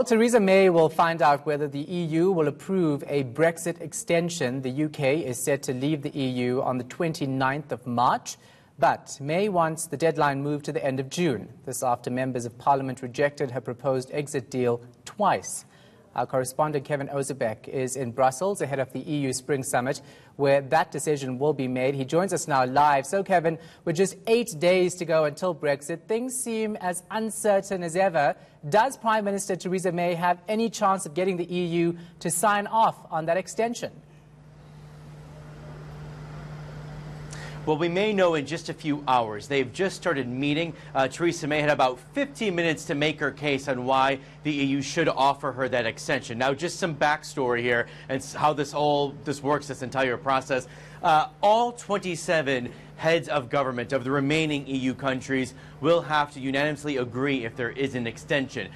Theresa May will find out whether the EU will approve a Brexit extension. The UK is set to leave the EU on the 29th of March, but May wants the deadline moved to the end of June. This after members of Parliament rejected her proposed exit deal twice. Our correspondent Kevin Ozebek is in Brussels ahead of the EU Spring Summit, where that decision will be made. He joins us now live. So, Kevin, with just 8 days to go until Brexit, things seem as uncertain as ever. Does Prime Minister Theresa May have any chance of getting the EU to sign off on that extension? Well, we may know in just a few hours. They've just started meeting. Theresa May had about 15 minutes to make her case on why the EU should offer her that extension. Now, just some backstory here and how this works, this entire process. All 27 heads of government of the remaining EU countries will have to unanimously agree if there is an extension.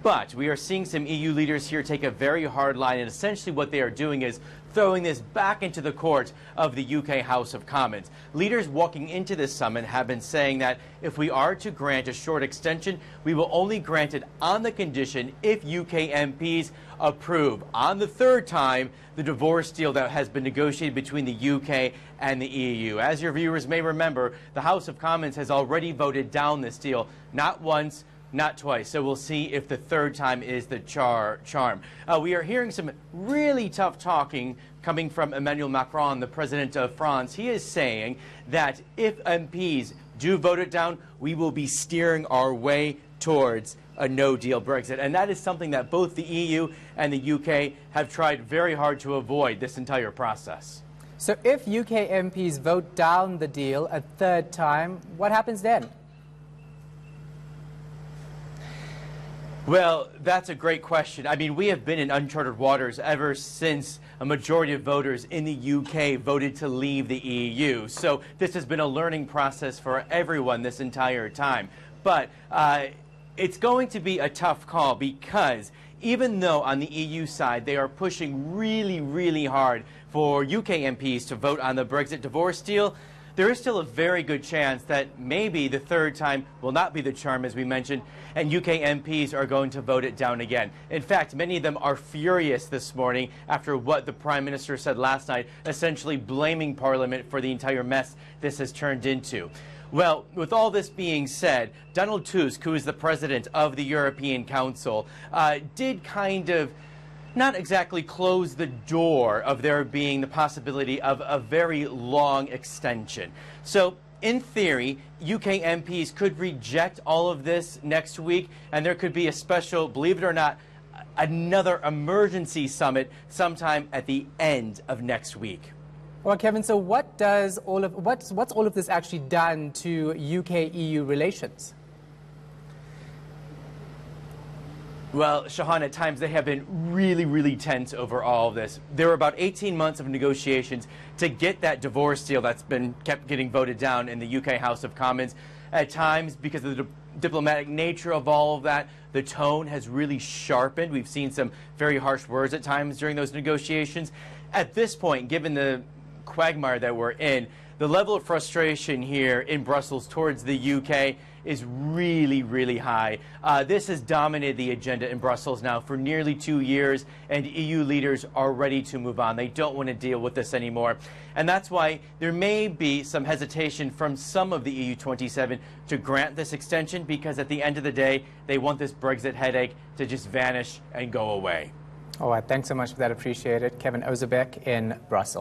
But we are seeing some EU leaders here take a very hard line, and essentially what they are doing is throwing this back into the court of the UK House of Commons. Leaders walking into this summit have been saying that if we are to grant a short extension, we will only grant it on the condition if UK MPs approve, on the third time, the divorce deal that has been negotiated between the UK and the EU. As your viewers may remember, the House of Commons has already voted down this deal, not once, not twice. So we'll see if the third time is the charm. We are hearing some really tough talking coming from Emmanuel Macron, the president of France. He is saying that if MPs do vote it down, we will be steering our way towards a no-deal Brexit. And that is something that both the EU and the UK have tried very hard to avoid this entire process. So if UK MPs vote down the deal a third time, what happens then? Well, that's a great question. I mean, we have been in uncharted waters ever since a majority of voters in the UK voted to leave the EU. So this has been a learning process for everyone this entire time. But it's going to be a tough call because even though on the EU side they are pushing really, really hard for UK MPs to vote on the Brexit divorce deal, there is still a very good chance that maybe the third time will not be the charm, as we mentioned, and UK MPs are going to vote it down again. In fact, many of them are furious this morning after what the Prime Minister said last night, essentially blaming Parliament for the entire mess this has turned into. Well, with all this being said, Donald Tusk, who is the president of the European Council, did kind of not exactly close the door of there being the possibility of a very long extension. So, in theory, UK MPs could reject all of this next week, and there could be a special, believe it or not, another emergency summit sometime at the end of next week. Well, Kevin, so what's all of this actually done to UK-EU relations? Well, Shahan, at times they have been really, really tense over all of this. There were about 18 months of negotiations to get that divorce deal that's been kept getting voted down in the UK House of Commons. At times, because of the diplomatic nature of all of that, the tone has really sharpened. We've seen some very harsh words at times during those negotiations. At this point, given the quagmire that we're in, the level of frustration here in Brussels towards the UK is really, really high. This has dominated the agenda in Brussels now for nearly 2 years, and EU leaders are ready to move on. They don't want to deal with this anymore. And that's why there may be some hesitation from some of the EU 27 to grant this extension, because at the end of the day, they want this Brexit headache to just vanish and go away. All right, thanks so much for that. Appreciate it. Kevin Ozebek in Brussels.